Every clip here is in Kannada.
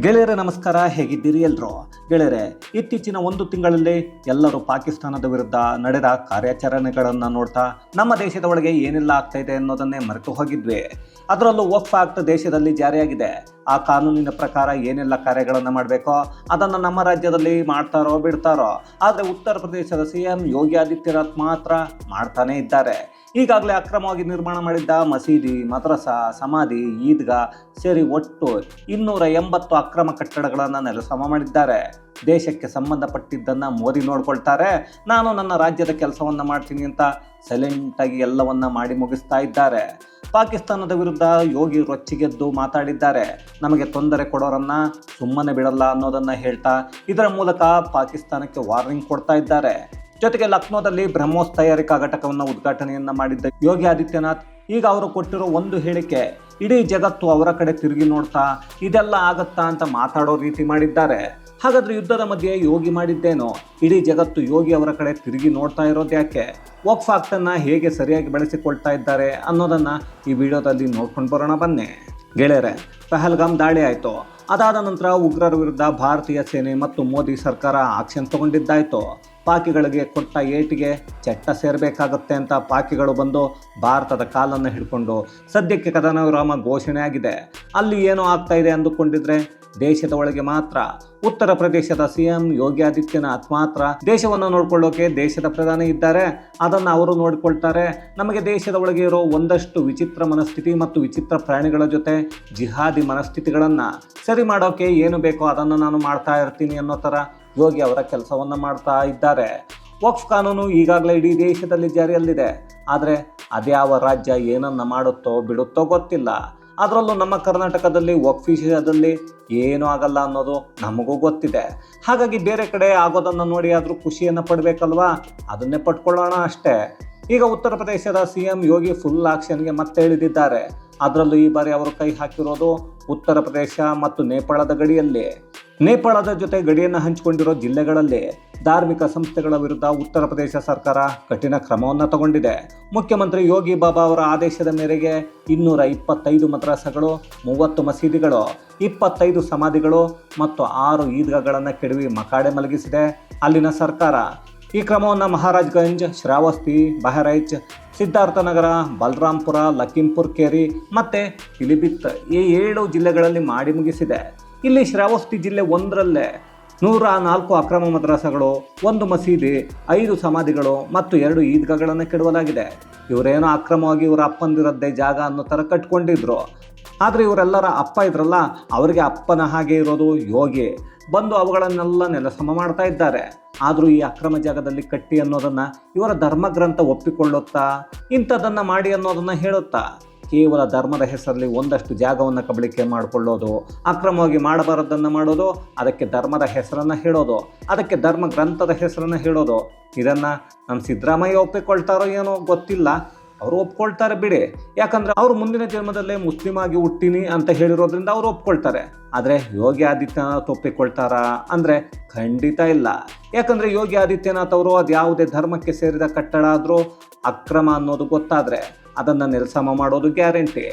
ಗೆಳೆಯರೇ ನಮಸ್ಕಾರ, ಹೇಗಿದ್ದೀರಿ ಎಲ್ಲರೂ? ಗೆಳೆಯರೇ, ಇತ್ತೀಚಿನ ಒಂದು ತಿಂಗಳಲ್ಲಿ ಎಲ್ಲರೂ ಪಾಕಿಸ್ತಾನದ ವಿರುದ್ಧ ನಡೆದ ಕಾರ್ಯಾಚರಣೆಗಳನ್ನು ನೋಡ್ತಾ ನಮ್ಮ ದೇಶದ ಒಳಗೆ ಏನೆಲ್ಲ ಆಗ್ತಾ ಇದೆ ಅನ್ನೋದನ್ನೇ ಮರೆತು ಹೋಗಿದ್ವಿ. ಅದರಲ್ಲೂ ವಕ್ಫ್ ಆಕ್ಟ್ ದೇಶದಲ್ಲಿ ಜಾರಿಯಾಗಿದೆ. ಆ ಕಾನೂನಿನ ಪ್ರಕಾರ ಏನೆಲ್ಲ ಕಾರ್ಯಗಳನ್ನು ಮಾಡಬೇಕೋ ಅದನ್ನು ನಮ್ಮ ರಾಜ್ಯದಲ್ಲಿ ಮಾಡ್ತಾರೋ ಬಿಡ್ತಾರೋ, ಆದರೆ ಉತ್ತರ ಪ್ರದೇಶದ CM ಯೋಗಿ ಆದಿತ್ಯನಾಥ್ ಮಾತ್ರ ಮಾಡ್ತಾನೇ ಇದ್ದಾರೆ. ಈಗಾಗಲೇ ಅಕ್ರಮವಾಗಿ ನಿರ್ಮಾಣ ಮಾಡಿದ್ದ ಮಸೀದಿ, ಮದ್ರಸಾ, ಸಮಾಧಿ, ಈದ್ಗಾ ಸೇರಿ ಒಟ್ಟು 280 ಅಕ್ರಮ ಕಟ್ಟಡಗಳನ್ನು ನೆಲಸಮ ಮಾಡಿದ್ದಾರೆ. ದೇಶಕ್ಕೆ ಸಂಬಂಧಪಟ್ಟಿದ್ದನ್ನು ಮೋದಿ ನೋಡ್ಕೊಳ್ತಾರೆ, ನಾನು ನನ್ನ ರಾಜ್ಯದ ಕೆಲಸವನ್ನು ಮಾಡ್ತೀನಿ ಅಂತ ಸೈಲೆಂಟಾಗಿ ಎಲ್ಲವನ್ನ ಮಾಡಿ ಮುಗಿಸ್ತಾ ಇದ್ದಾರೆ. ಪಾಕಿಸ್ತಾನದ ವಿರುದ್ಧ ಯೋಗಿ ರೊಚ್ಚಿಗೆದ್ದು ಮಾತಾಡಿದ್ದಾರೆ. ನಮಗೆ ತೊಂದರೆ ಕೊಡೋರನ್ನ ಸುಮ್ಮನೆ ಬಿಡಲ್ಲ ಅನ್ನೋದನ್ನು ಹೇಳ್ತಾ ಇದರ ಮೂಲಕ ಪಾಕಿಸ್ತಾನಕ್ಕೆ ವಾರ್ನಿಂಗ್ ಕೊಡ್ತಾ ಇದ್ದಾರೆ. ಜೊತೆಗೆ ಲಕ್ನೋದಲ್ಲಿ ಬ್ರಹ್ಮೋಸ್ ತಯಾರಿಕಾ ಘಟಕವನ್ನು ಉದ್ಘಾಟನೆಯನ್ನ ಮಾಡಿದ್ದ ಯೋಗಿ ಆದಿತ್ಯನಾಥ್ ಈಗ ಅವರು ಕೊಟ್ಟಿರೋ ಒಂದು ಹೇಳಿಕೆ ಇಡೀ ಜಗತ್ತು ಅವರ ಕಡೆ ತಿರುಗಿ ನೋಡ್ತಾ ಇದೆಲ್ಲ ಆಗತ್ತಾ ಅಂತ ಮಾತಾಡೋ ರೀತಿ ಮಾಡಿದ್ದಾರೆ. ಹಾಗಾದ್ರೆ ಯುದ್ಧದ ಮಧ್ಯೆ ಯೋಗಿ ಮಾಡಿದ್ದೇನೋ, ಇಡೀ ಜಗತ್ತು ಯೋಗಿ ಅವರ ಕಡೆ ತಿರುಗಿ ನೋಡ್ತಾ ಇರೋದು ಯಾಕೆ? ವಕ್ಫ್ ಆಕ್ಟನ್ನು ಹೇಗೆ ಸರಿಯಾಗಿ ಬಳಸಿಕೊಳ್ತಾ ಇದ್ದಾರೆ ಅನ್ನೋದನ್ನು ಈ ವಿಡಿಯೋದಲ್ಲಿ ನೋಡ್ಕೊಂಡು ಬರೋಣ ಬನ್ನಿ. ಗೆಳೆಯರೆ, ಪಹಲ್ಗಾಮ್ ದಾಳಿ ಆಯಿತು. ಅದಾದ ನಂತರ ಉಗ್ರರ ವಿರುದ್ಧ ಭಾರತೀಯ ಸೇನೆ ಮತ್ತು ಮೋದಿ ಸರ್ಕಾರ ಆಕ್ಷನ್ ತಗೊಂಡಿದ್ದಾಯಿತು. ಪಾಕಿಗಳಿಗೆ ಕೊಟ್ಟ ಏಟಿಗೆ ಚಟ್ಟ ಸೇರಬೇಕಾಗುತ್ತೆ ಅಂತ ಪಾಕಿಗಳು ಬಂದು ಭಾರತದ ಕಾಲನ್ನು ಹಿಡ್ಕೊಂಡು ಸದ್ಯಕ್ಕೆ ಕದನ ವಿರಾಮ ಘೋಷಣೆ ಆಗಿದೆ. ಅಲ್ಲಿ ಏನೋ ಆಗ್ತಾ ಇದೆ ಅಂದುಕೊಂಡಿದ್ರೆ ದೇಶದ ಒಳಗೆ ಮಾತ್ರ ಉತ್ತರ ಪ್ರದೇಶದ CM ಯೋಗಿ ಆದಿತ್ಯನಾಥ್ ಮಾತ್ರ ದೇಶವನ್ನು ನೋಡ್ಕೊಳ್ಳೋಕೆ ದೇಶದ ಪ್ರಧಾನಿ ಇದ್ದಾರೆ, ಅದನ್ನು ಅವರು ನೋಡಿಕೊಳ್ತಾರೆ. ನಮಗೆ ದೇಶದ ಒಳಗೆ ಇರೋ ಒಂದಷ್ಟು ವಿಚಿತ್ರ ಮನಸ್ಥಿತಿ ಮತ್ತು ವಿಚಿತ್ರ ಪ್ರಾಣಿಗಳ ಜೊತೆ ಜಿಹಾದಿ ಮನಸ್ಥಿತಿಗಳನ್ನು ಸರಿ ಮಾಡೋಕೆ ಏನು ಬೇಕೋ ಅದನ್ನು ನಾನು ಮಾಡ್ತಾ ಇರ್ತೀನಿ ಅನ್ನೋ ಥರ ಯೋಗಿ ಅವರ ಕೆಲಸವನ್ನು ಮಾಡ್ತಾ ಇದ್ದಾರೆ. ವಕ್ಫ್ ಕಾನೂನು ಈಗಾಗಲೇ ಇಡೀ ದೇಶದಲ್ಲಿ ಜಾರಿಯಲ್ಲಿದೆ, ಆದರೆ ಅದ್ಯಾವ ರಾಜ್ಯ ಏನನ್ನ ಮಾಡುತ್ತೋ ಬಿಡುತ್ತೋ ಗೊತ್ತಿಲ್ಲ. ಅದರಲ್ಲೂ ನಮ್ಮ ಕರ್ನಾಟಕದಲ್ಲಿ ವಕ್ಫ್ ವಿಷಯದಲ್ಲಿ ಏನೂ ಆಗಲ್ಲ ಅನ್ನೋದು ನಮಗೂ ಗೊತ್ತಿದೆ. ಹಾಗಾಗಿ ಬೇರೆ ಕಡೆ ಆಗೋದನ್ನು ನೋಡಿ ಆದರೂ ಖುಷಿಯನ್ನು ಪಡಬೇಕಲ್ವಾ, ಅದನ್ನೇ ಪಡ್ಕೊಳ್ಳೋಣ ಅಷ್ಟೇ. ಈಗ ಉತ್ತರ ಪ್ರದೇಶದ CM ಯೋಗಿ ಫುಲ್ ಆಕ್ಷನ್ಗೆ ಮತ್ತೆ ಇಳಿದಿದ್ದಾರೆ. ಅದರಲ್ಲೂ ಈ ಬಾರಿ ಅವರು ಕೈ ಹಾಕಿರೋದು ಉತ್ತರ ಪ್ರದೇಶ ಮತ್ತು ನೇಪಾಳದ ಗಡಿಯಲ್ಲಿ. ನೇಪಾಳದ ಜೊತೆ ಗಡಿಯನ್ನು ಹಂಚಿಕೊಂಡಿರೋ ಜಿಲ್ಲೆಗಳಲ್ಲಿ ಧಾರ್ಮಿಕ ಸಂಸ್ಥೆಗಳ ವಿರುದ್ಧ ಉತ್ತರ ಪ್ರದೇಶ ಸರ್ಕಾರ ಕಠಿಣ ಕ್ರಮವನ್ನು ತಗೊಂಡಿದೆ. ಮುಖ್ಯಮಂತ್ರಿ ಯೋಗಿ ಬಾಬಾ ಅವರ ಆದೇಶದ ಮೇರೆಗೆ 225 ಮದ್ರಸಾಗಳು, 30 ಮಸೀದಿಗಳು, 25 ಸಮಾಧಿಗಳು ಮತ್ತು 6 ಈದ್ಗಾಗಳನ್ನು ಕೆಡವಿ ಮಕಾಡೆ ಮಲಗಿಸಿದೆ ಅಲ್ಲಿನ ಸರ್ಕಾರ. ಈ ಕ್ರಮವನ್ನು ಮಹಾರಾಜ್ಗಂಜ್, ಶ್ರಾವಸ್ತಿ, ಬಹರೈಚ್, ಸಿದ್ಧಾರ್ಥನಗರ, ಬಲರಾಂಪುರ, ಲಖೀಂಪುರ್ ಕೇರಿ ಮತ್ತು ಪಿಲಿಭಿತ್ ಈ 7 ಜಿಲ್ಲೆಗಳಲ್ಲಿ ಮಾಡಿ ಮುಗಿಸಿದೆ. ಇಲ್ಲಿ ಶ್ರಾವಸ್ತಿ ಜಿಲ್ಲೆ ಒಂದರಲ್ಲೇ 104 ಅಕ್ರಮ ಮದ್ರಸಾಗಳು, 1 ಮಸೀದಿ, 5 ಸಮಾಧಿಗಳು ಮತ್ತು 2 ಈದ್ಗಾಗಳನ್ನು ಕೆಡವಲಾಗಿದೆ. ಇವರೇನೋ ಅಕ್ರಮವಾಗಿ ಇವರ ಅಪ್ಪಂದಿರದ್ದೇ ಜಾಗ ಅನ್ನೋ ಥರ ಕಟ್ಕೊಂಡಿದ್ರು. ಆದರೆ ಇವರೆಲ್ಲರ ಅಪ್ಪ ಇದ್ರಲ್ಲ, ಅವರಿಗೆ ಅಪ್ಪನ ಹಾಗೆ ಇರೋದು ಯೋಗಿ ಬಂದು ಅವುಗಳನ್ನೆಲ್ಲ ನೆಲಸಮ ಮಾಡ್ತಾ ಇದ್ದಾರೆ. ಆದರೂ ಈ ಅಕ್ರಮ ಜಾಗದಲ್ಲಿ ಕಟ್ಟಿ ಅನ್ನೋದನ್ನು ಇವರ ಧರ್ಮಗ್ರಂಥ ಒಪ್ಪಿಕೊಳ್ಳುತ್ತಾ, ಇಂಥದ್ದನ್ನು ಮಾಡಿ ಅನ್ನೋದನ್ನು ಹೇಳುತ್ತಾ, ಕೇವಲ ಧರ್ಮದ ಹೆಸರಲ್ಲಿ ಒಂದಷ್ಟು ಜಾಗವನ್ನು ಕಬಳಿಕೆ ಮಾಡಿಕೊಳ್ಳೋದು, ಅಕ್ರಮವಾಗಿ ಮಾಡಬಾರದನ್ನು ಮಾಡೋದು, ಅದಕ್ಕೆ ಧರ್ಮದ ಹೆಸರನ್ನು ಹೇಳೋದು, ಅದಕ್ಕೆ ಧರ್ಮ ಗ್ರಂಥದ ಹೆಸರನ್ನು ಹೇಳೋದು, ಇದನ್ನು ನಮ್ಮ ಸಿದ್ದರಾಮಯ್ಯ ಒಪ್ಪಿಕೊಳ್ತಾರೋ ಏನೋ ಗೊತ್ತಿಲ್ಲ. ಅವರು ಒಪ್ಕೊಳ್ತಾರೆ ಬಿಡಿ, ಯಾಕಂದರೆ ಅವರು ಮುಂದಿನ ಜನ್ಮದಲ್ಲೇ ಮುಸ್ಲಿಂ ಆಗಿ ಹುಟ್ಟಿನಿ ಅಂತ ಹೇಳಿರೋದ್ರಿಂದ ಅವರು ಒಪ್ಕೊಳ್ತಾರೆ. ಆದರೆ ಯೋಗಿ ಆದಿತ್ಯನಾಥ್ ಒಪ್ಪಿಕೊಳ್ತಾರಾ ಅಂದರೆ ಖಂಡಿತ ಇಲ್ಲ. ಯಾಕಂದರೆ ಯೋಗಿ ಆದಿತ್ಯನಾಥ್ ಅವರು ಅದು ಯಾವುದೇ ಧರ್ಮಕ್ಕೆ ಸೇರಿದ ಕಟ್ಟಡ ಆದರೂ ಅಕ್ರಮ ಅನ್ನೋದು ಗೊತ್ತಾದರೆ ಅದನ್ನು ನೆಲಸಮ ಮಾಡೋದು ಗ್ಯಾರಂಟಿ.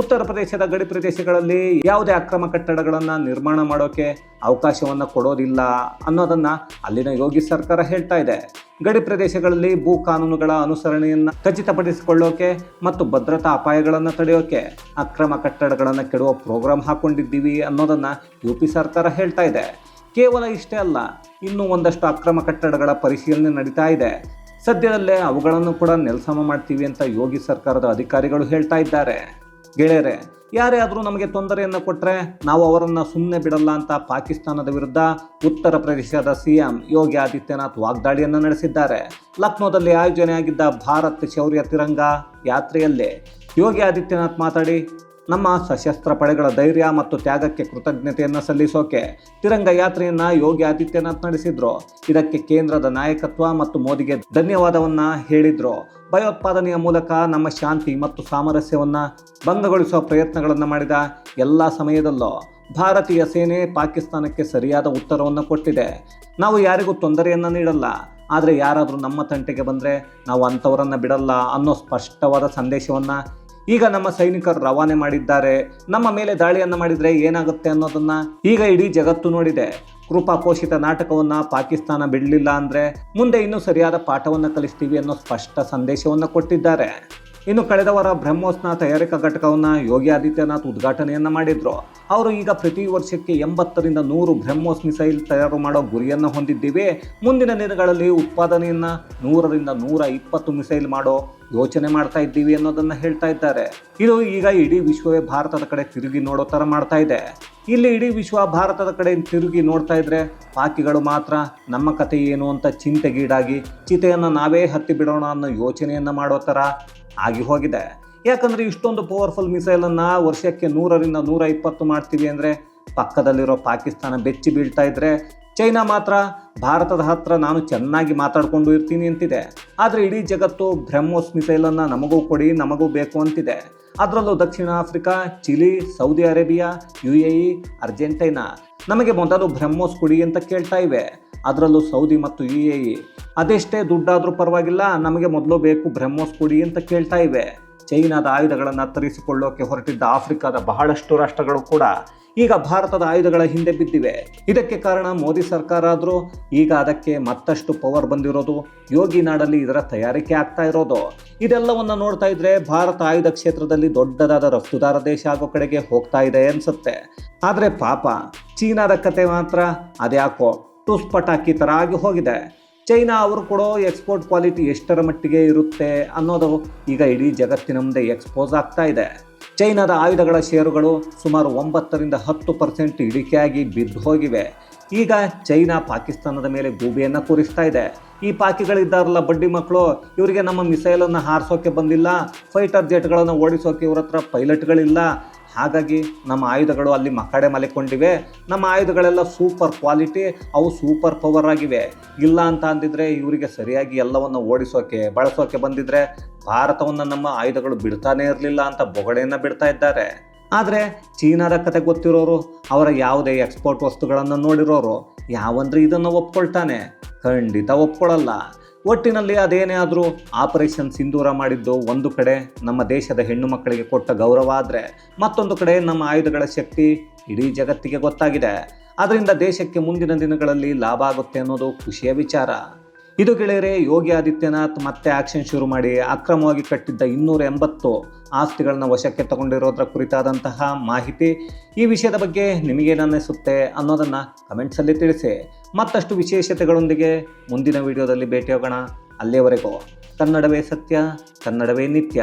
ಉತ್ತರ ಪ್ರದೇಶದ ಗಡಿ ಪ್ರದೇಶಗಳಲ್ಲಿ ಯಾವುದೇ ಅಕ್ರಮ ಕಟ್ಟಡಗಳನ್ನು ನಿರ್ಮಾಣ ಮಾಡೋಕ್ಕೆ ಅವಕಾಶವನ್ನು ಕೊಡೋದಿಲ್ಲ ಅನ್ನೋದನ್ನು ಅಲ್ಲಿನ ಯೋಗಿ ಸರ್ಕಾರ ಹೇಳ್ತಾ ಇದೆ. ಗಡಿ ಪ್ರದೇಶಗಳಲ್ಲಿ ಭೂ ಕಾನೂನುಗಳ ಅನುಸರಣೆಯನ್ನು ಖಚಿತಪಡಿಸಿಕೊಳ್ಳೋಕೆ ಮತ್ತು ಭದ್ರತಾ ಅಪಾಯಗಳನ್ನು ತಡೆಯೋಕೆ ಅಕ್ರಮ ಕಟ್ಟಡಗಳನ್ನು ಕೆಡುವ ಪ್ರೋಗ್ರಾಂ ಹಾಕೊಂಡಿದ್ದೀವಿ ಅನ್ನೋದನ್ನು UP ಸರ್ಕಾರ ಹೇಳ್ತಾ ಇದೆ. ಕೇವಲ ಇಷ್ಟೇ ಅಲ್ಲ, ಇನ್ನೂ ಒಂದಷ್ಟು ಅಕ್ರಮ ಕಟ್ಟಡಗಳ ಪರಿಶೀಲನೆ ನಡೀತಾ ಇದೆ. ಸದ್ಯದಲ್ಲೇ ಅವುಗಳನ್ನು ಕೂಡ ನೆಲಸಮ ಮಾಡ್ತೀವಿ ಅಂತ ಯೋಗಿ ಸರ್ಕಾರದ ಅಧಿಕಾರಿಗಳು ಹೇಳ್ತಾ ಇದ್ದಾರೆ. ಗೆಳೆಯರೆ, ಯಾರೇ ಆದರೂ ನಮಗೆ ತೊಂದರೆಯನ್ನು ಕೊಟ್ಟರೆ ನಾವು ಅವರನ್ನು ಸುಮ್ಮನೆ ಬಿಡಲ್ಲ ಅಂತ ಪಾಕಿಸ್ತಾನದ ವಿರುದ್ಧ ಉತ್ತರ ಪ್ರದೇಶದ CM ಯೋಗಿ ಆದಿತ್ಯನಾಥ್ ವಾಗ್ದಾಳಿಯನ್ನು ನಡೆಸಿದ್ದಾರೆ. ಲಕ್ನೋದಲ್ಲಿ ಆಯೋಜನೆಯಾಗಿದ್ದ ಭಾರತ್ ಶೌರ್ಯ ತಿರಂಗ ಯಾತ್ರೆಯಲ್ಲಿ ಯೋಗಿ ಆದಿತ್ಯನಾಥ್ ಮಾತಾಡಿ, ನಮ್ಮ ಸಶಸ್ತ್ರ ಪಡೆಗಳ ಧೈರ್ಯ ಮತ್ತು ತ್ಯಾಗಕ್ಕೆ ಕೃತಜ್ಞತೆಯನ್ನು ಸಲ್ಲಿಸೋಕೆ ತಿರಂಗ ಯಾತ್ರೆಯನ್ನು ಯೋಗಿ ಆದಿತ್ಯನಾಥ್ ನಡೆಸಿದ್ರು. ಇದಕ್ಕೆ ಕೇಂದ್ರದ ನಾಯಕತ್ವ ಮತ್ತು ಮೋದಿಗೆ ಧನ್ಯವಾದವನ್ನು ಹೇಳಿದರು. ಭಯೋತ್ಪಾದನೆಯ ಮೂಲಕ ನಮ್ಮ ಶಾಂತಿ ಮತ್ತು ಸಾಮರಸ್ಯವನ್ನು ಭಂಗಗೊಳಿಸುವ ಪ್ರಯತ್ನಗಳನ್ನು ಮಾಡಿದ ಎಲ್ಲ ಸಮಯದಲ್ಲೂ ಭಾರತೀಯ ಸೇನೆ ಪಾಕಿಸ್ತಾನಕ್ಕೆ ಸರಿಯಾದ ಉತ್ತರವನ್ನು ಕೊಟ್ಟಿದೆ. ನಾವು ಯಾರಿಗೂ ತೊಂದರೆಯನ್ನು ನೀಡಲ್ಲ, ಆದರೆ ಯಾರಾದರೂ ನಮ್ಮ ತಂಟೆಗೆ ಬಂದರೆ ನಾವು ಅಂಥವರನ್ನು ಬಿಡಲ್ಲ ಅನ್ನೋ ಸ್ಪಷ್ಟವಾದ ಸಂದೇಶವನ್ನು ಈಗ ನಮ್ಮ ಸೈನಿಕರು ರವಾನೆ ಮಾಡಿದ್ದಾರೆ, ನಮ್ಮ ಮೇಲೆ ದಾಳಿಯನ್ನು ಮಾಡಿದರೆ ಏನಾಗುತ್ತೆ ಅನ್ನೋದನ್ನ ಈಗ ಇಡೀ ಜಗತ್ತು ನೋಡಿದೆ. ಕೃಪಾ ಪೋಷಿತ ನಾಟಕವನ್ನ ಪಾಕಿಸ್ತಾನ ಬಿಡಲಿಲ್ಲ ಅಂದರೆ ಮುಂದೆ ಇನ್ನೂ ಸರಿಯಾದ ಪಾಠವನ್ನು ಕಲಿಸ್ತೀವಿ ಅನ್ನೋ ಸ್ಪಷ್ಟ ಸಂದೇಶವನ್ನು ಕೊಟ್ಟಿದ್ದಾರೆ. ಇನ್ನು ಕಳೆದ ವಾರ ಬ್ರಹ್ಮೋಸ್ನ ತಯಾರಿಕಾ ಘಟಕವನ್ನು ಯೋಗಿ ಆದಿತ್ಯನಾಥ್ ಉದ್ಘಾಟನೆಯನ್ನು ಮಾಡಿದ್ರು. ಅವರು ಈಗ ಪ್ರತಿ ವರ್ಷಕ್ಕೆ 80ರಿಂದ 100 ಬ್ರಹ್ಮೋಸ್ ಮಿಸೈಲ್ ತಯಾರು ಮಾಡೋ ಗುರಿಯನ್ನು ಹೊಂದಿದ್ದೀವಿ. ಮುಂದಿನ ದಿನಗಳಲ್ಲಿ ಉತ್ಪಾದನೆಯನ್ನು 100ರಿಂದ 120 ಮಿಸೈಲ್ ಮಾಡೋ ಯೋಚನೆ ಮಾಡ್ತಾ ಇದ್ದೀವಿ ಅನ್ನೋದನ್ನ ಹೇಳ್ತಾ ಇದ್ದಾರೆ. ಇದು ಈಗ ಇಡೀ ವಿಶ್ವವೇ ಭಾರತದ ಕಡೆ ತಿರುಗಿ ನೋಡೋ ಥರ ಮಾಡ್ತಾ ಇದೆ. ಇಲ್ಲಿ ಇಡೀ ವಿಶ್ವ ಭಾರತದ ಕಡೆ ತಿರುಗಿ ನೋಡ್ತಾ ಇದ್ರೆ ಪಾಕಿಗಳು ಮಾತ್ರ ನಮ್ಮ ಕತೆ ಏನು ಅಂತ ಚಿಂತೆಗೀಡಾಗಿ ಚಿತೆಯನ್ನು ನಾವೇ ಹತ್ತಿ ಬಿಡೋಣ ಅನ್ನೋ ಯೋಚನೆಯನ್ನು ಮಾಡೋ ಥರ ಆಗಿ ಹೋಗಿದೆ. ಯಾಕಂದರೆ ಇಷ್ಟೊಂದು ಪವರ್ಫುಲ್ ಮಿಸೈಲನ್ನು ವರ್ಷಕ್ಕೆ 100ರಿಂದ 120 ಮಾಡ್ತೀವಿ ಅಂದರೆ ಪಕ್ಕದಲ್ಲಿರೋ ಪಾಕಿಸ್ತಾನ ಬೆಚ್ಚಿ ಬೀಳ್ತಾ ಇದ್ರೆ, ಚೈನಾ ಮಾತ್ರ ಭಾರತದ ಹತ್ರ ನಾನು ಚೆನ್ನಾಗಿ ಮಾತಾಡಿಕೊಂಡು ಇರ್ತೀನಿ ಅಂತಿದೆ. ಆದರೆ ಇಡೀ ಜಗತ್ತು ಬ್ರಹ್ಮೋಸ್ ಮಿಸೈಲನ್ನು ನಮಗೂ ಕೊಡಿ, ನಮಗೂ ಬೇಕು ಅಂತಿದೆ. ಅದರಲ್ಲೂ ದಕ್ಷಿಣ Africa, Chile, Saudi Arabia, UAE, Argentina ನಮಗೆ ಮೊದಲು ಬ್ರಹ್ಮೋಸ್ ಕೊಡಿ ಅಂತ ಕೇಳ್ತಾ ಇವೆ. ಅದರಲ್ಲೂ ಸೌದಿ ಮತ್ತು UAE ಅದೆಷ್ಟೇ ದುಡ್ಡಾದರೂ ಪರವಾಗಿಲ್ಲ, ನಮಗೆ ಮೊದಲು ಬೇಕು ಬ್ರಹ್ಮೋಸ್ ಕೊಡಿ ಅಂತ ಕೇಳ್ತಾ ಇವೆ. ಚೈನಾದ ಆಯುಧಗಳನ್ನು ತರಿಸಿಕೊಳ್ಳೋಕೆ ಹೊರಟಿದ್ದ ಆಫ್ರಿಕಾದ ಬಹಳಷ್ಟು ರಾಷ್ಟ್ರಗಳು ಕೂಡ ಈಗ ಭಾರತದ ಆಯುಧಗಳ ಹಿಂದೆ ಬಿದ್ದಿವೆ. ಇದಕ್ಕೆ ಕಾರಣ ಮೋದಿ ಸರ್ಕಾರ ಆದರೂ ಈಗ ಅದಕ್ಕೆ ಮತ್ತಷ್ಟು ಪವರ್ ಬಂದಿರೋದು, ಯೋಗಿ ನಾಡಲ್ಲಿ ಇದರ ತಯಾರಿಕೆ ಆಗ್ತಾ ಇರೋದು. ಇದೆಲ್ಲವನ್ನು ನೋಡ್ತಾ ಇದ್ರೆ ಭಾರತ ಆಯುಧ ಕ್ಷೇತ್ರದಲ್ಲಿ ದೊಡ್ಡದಾದ ರಫ್ತುದಾರ ದೇಶ ಆಗೋ ಕಡೆಗೆ ಹೋಗ್ತಾ ಇದೆ ಅನ್ಸುತ್ತೆ. ಆದರೆ ಪಾಪ ಚೀನಾದ ಕತೆ ಮಾತ್ರ ಅದ್ಯಾಕೋ ಟುಸ್ ಪಟಾಕಿ ಥರ ಆಗಿ ಹೋಗಿದೆ. ಚೈನಾ ಅವರು ಕೊಡೋ ಎಕ್ಸ್ಪೋರ್ಟ್ ಕ್ವಾಲಿಟಿ ಎಷ್ಟರ ಮಟ್ಟಿಗೆ ಇರುತ್ತೆ ಅನ್ನೋದು ಈಗ ಇಡೀ ಜಗತ್ತಿನ ಮುಂದೆ ಎಕ್ಸ್ಪೋಸ್ ಆಗ್ತಾ ಇದೆ. ಚೈನಾದ ಆಯುಧಗಳ ಷೇರುಗಳು ಸುಮಾರು 9ರಿಂದ 10% ಇಳಿಕೆಯಾಗಿ ಬಿದ್ದು ಹೋಗಿವೆ. ಈಗ ಚೈನಾ ಪಾಕಿಸ್ತಾನದ ಮೇಲೆ ಗೂಬೆಯನ್ನು ಕೂರಿಸ್ತಾ ಇದೆ. ಈ ಪಾಕಿಗಳಿದ್ದಾರಲ್ಲ ಬಡ್ಡಿ ಮಕ್ಕಳು, ಇವರಿಗೆ ನಮ್ಮ ಮಿಸೈಲನ್ನು ಹಾರಿಸೋಕೆ ಬಂದಿಲ್ಲ, ಫೈಟರ್ ಜೆಟ್ಗಳನ್ನು ಓಡಿಸೋಕೆ ಇವ್ರ ಹತ್ರ ಪೈಲಟ್ಗಳಿಲ್ಲ, ಹಾಗಾಗಿ ನಮ್ಮ ಆಯುಧಗಳು ಅಲ್ಲಿ ಮಕ್ಕಡೆ ಮಲೆಕೊಂಡಿವೆ, ನಮ್ಮ ಆಯುಧಗಳೆಲ್ಲ ಸೂಪರ್ ಕ್ವಾಲಿಟಿ, ಅವು ಸೂಪರ್ ಪವರ್ ಆಗಿವೆ. ಇಲ್ಲ ಅಂತ ಅಂದಿದ್ರೆ ಇವರಿಗೆ ಸರಿಯಾಗಿ ಎಲ್ಲವನ್ನು ಓಡಿಸೋಕೆ ಬಳಸೋಕೆ ಬಂದಿದ್ರೆ ಭಾರತವನ್ನು ನಮ್ಮ ಆಯುಧಗಳು ಬಿಡ್ತಾನೆ ಇರಲಿಲ್ಲ ಅಂತ ಬೊಗಳೆಯನ್ನು ಬಿಡ್ತಾ ಇದ್ದಾರೆ. ಆದರೆ ಚೀನಾದ ಕತೆ ಗೊತ್ತಿರೋರು, ಅವರ ಯಾವುದೇ ಎಕ್ಸ್ಪೋರ್ಟ್ ವಸ್ತುಗಳನ್ನು ನೋಡಿರೋರು ಯಾವಂದ್ರೆ ಇದನ್ನು ಒಪ್ಕೊಳ್ತಾನೆ? ಖಂಡಿತ ಒಪ್ಕೊಳ್ಳಲ್ಲ. ಒಟ್ಟಿನಲ್ಲಿ ಅದೇನೇ ಆದರೂ ಆಪರೇಷನ್ ಸಿಂಧೂರ ಮಾಡಿದ್ದು ಒಂದು ಕಡೆ ನಮ್ಮ ದೇಶದ ಹೆಣ್ಣು ಮಕ್ಕಳಿಗೆ ಕೊಟ್ಟ ಗೌರವ ಆದರೆ, ಮತ್ತೊಂದು ಕಡೆ ನಮ್ಮ ಆಯುಧಗಳ ಶಕ್ತಿ ಇಡೀ ಜಗತ್ತಿಗೆ ಗೊತ್ತಾಗಿದೆ. ಅದರಿಂದ ದೇಶಕ್ಕೆ ಮುಂದಿನ ದಿನಗಳಲ್ಲಿ ಲಾಭ ಆಗುತ್ತೆ ಅನ್ನೋದು ಖುಷಿಯ ವಿಚಾರ. ಇದು ಗೆಳೆಯರೆ, ಯೋಗಿ ಆದಿತ್ಯನಾಥ್ ಮತ್ತೆ ಆಕ್ಷನ್ ಶುರು ಮಾಡಿ ಅಕ್ರಮವಾಗಿ ಕಟ್ಟಿದ್ದ 280 ಆಸ್ತಿಗಳನ್ನ ವಶಕ್ಕೆ ತಗೊಂಡಿರೋದ್ರ ಕುರಿತಾದಂತಹ ಮಾಹಿತಿ. ಈ ವಿಷಯದ ಬಗ್ಗೆ ನಿಮಗೇನನ್ನಿಸುತ್ತೆ ಅನ್ನೋದನ್ನು ಕಮೆಂಟ್ಸಲ್ಲಿ ತಿಳಿಸಿ. ಮತ್ತಷ್ಟು ವಿಶೇಷತೆಗಳೊಂದಿಗೆ ಮುಂದಿನ ವಿಡಿಯೋದಲ್ಲಿ ಭೇಟಿಯಾಗೋಣ. ಅಲ್ಲಿಯವರೆಗೂ ಕನ್ನಡವೇ ಸತ್ಯ, ಕನ್ನಡವೇ ನಿತ್ಯ.